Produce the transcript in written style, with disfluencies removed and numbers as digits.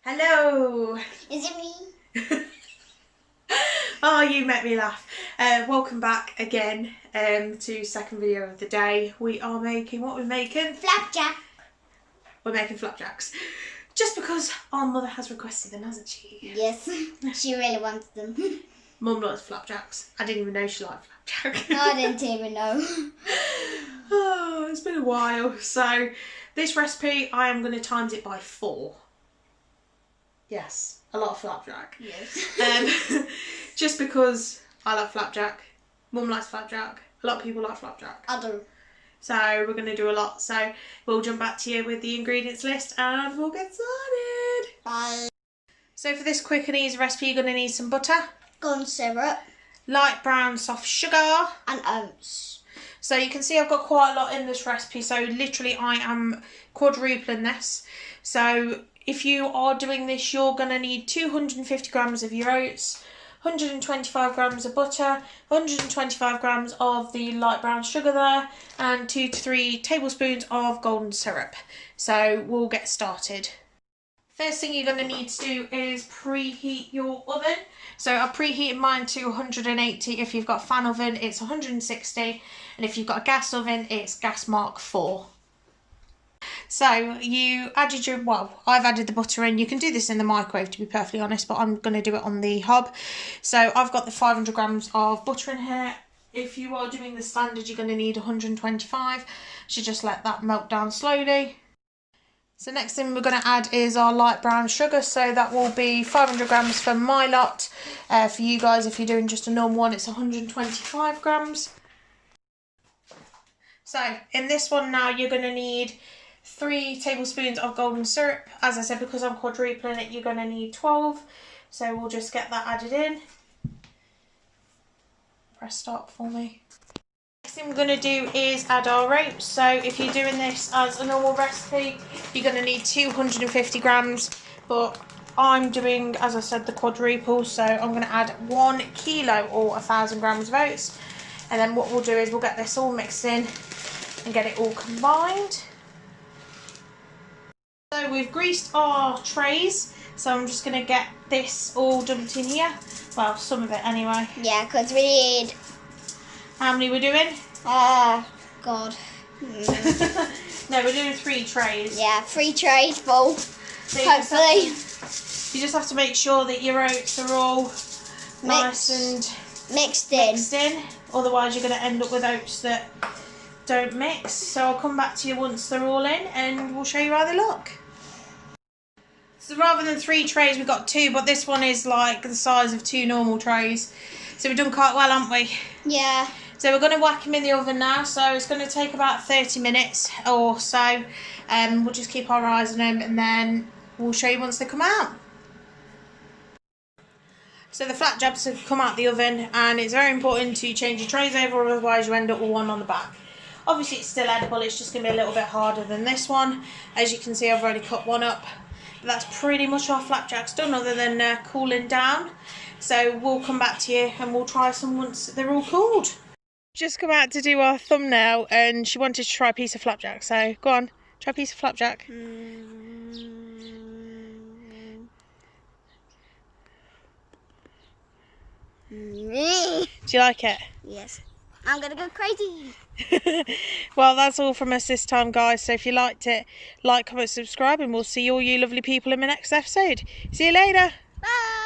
Hello! Is it me? Oh, you make me laugh. Welcome back again to second video of the day. We are making, what we're making? Flapjack. We're making flapjacks. Just because our mother has requested them, hasn't she? Yes, she really wants them. Mum loves flapjacks. I didn't even know she liked flapjack. No, I didn't even know. Oh, it's been a while. So this recipe, I am going to times it by 4. Yes, a lot of flapjack. Yes. Just because I love flapjack. Mum likes flapjack. A lot of people like flapjack. I do. So we're going to do a lot. So we'll jump back to you with the ingredients list and we'll get started. Bye. So for this quick and easy recipe, you're going to need some butter, Corn syrup, light brown soft sugar, and oats. So you can see I've got quite a lot in this recipe. So literally I am quadrupling this. So if you are doing this, you're going to need 250 grams of your oats, 125 grams of butter, 125 grams of the light brown sugar there, and 2 to 3 tablespoons of golden syrup. So we'll get started. First thing you're going to need to do is preheat your oven. So I've preheated mine to 180. If you've got a fan oven, it's 160. And if you've got a gas oven, it's gas mark 4. So you added your, well, I've added the butter in. You can do this in the microwave, to be perfectly honest, but I'm going to do it on the hob. So I've got the 500 grams of butter in here. If you are doing the standard, you're going to need 125. So just let that melt down slowly. So next thing we're going to add is our light brown sugar. So that will be 500 grams for my lot. For you guys, if you're doing just a normal one, it's 125 grams. So in this one now, you're going to need 3 tablespoons of golden syrup. As I said, because I'm quadrupling it, you're going to need 12. So we'll just get that added in. Press start for me. Next thing we're going to do is add our oats. So if you're doing this as a normal recipe, you're going to need 250 grams. But I'm doing, as I said, the quadruple. So I'm going to add 1 kilo or 1,000 grams of oats. And then what we'll do is we'll get this all mixed in and get it all combined. So we've greased our trays, so I'm just going to get this all dumped in here. Well, some of it anyway. Yeah, because we need... How many we're doing? Oh, God. No, we're doing 3 trays. Yeah, 3 trays full, So hopefully. You just have to make sure that your oats are all nice and mixed in. Otherwise you're going to end up with oats that don't mix. So I'll come back to you once they're all in and we'll show you how they look. So rather than 3 trays, we've got 2, but this one is like the size of 2 normal trays. So we've done quite well, haven't we? Yeah. So we're going to whack them in the oven now. So it's going to take about 30 minutes or so. We'll just keep our eyes on them and then we'll show you once they come out. So the flapjacks have come out the oven, and it's very important to change your trays over, otherwise you end up with one on the back. Obviously it's still edible, it's just going to be a little bit harder than this one. As you can see, I've already cut one up. But that's pretty much our flapjacks done, other than cooling down. So we'll come back to you and we'll try some once they're all cooled. Just come out to do our thumbnail and she wanted to try a piece of flapjack. So go on, try a piece of flapjack. Do you like it? Yes. I'm going to go crazy. Well, that's all from us this time, guys. So if you liked it, like, comment, subscribe, and we'll see all you lovely people in my next episode. See you later. Bye.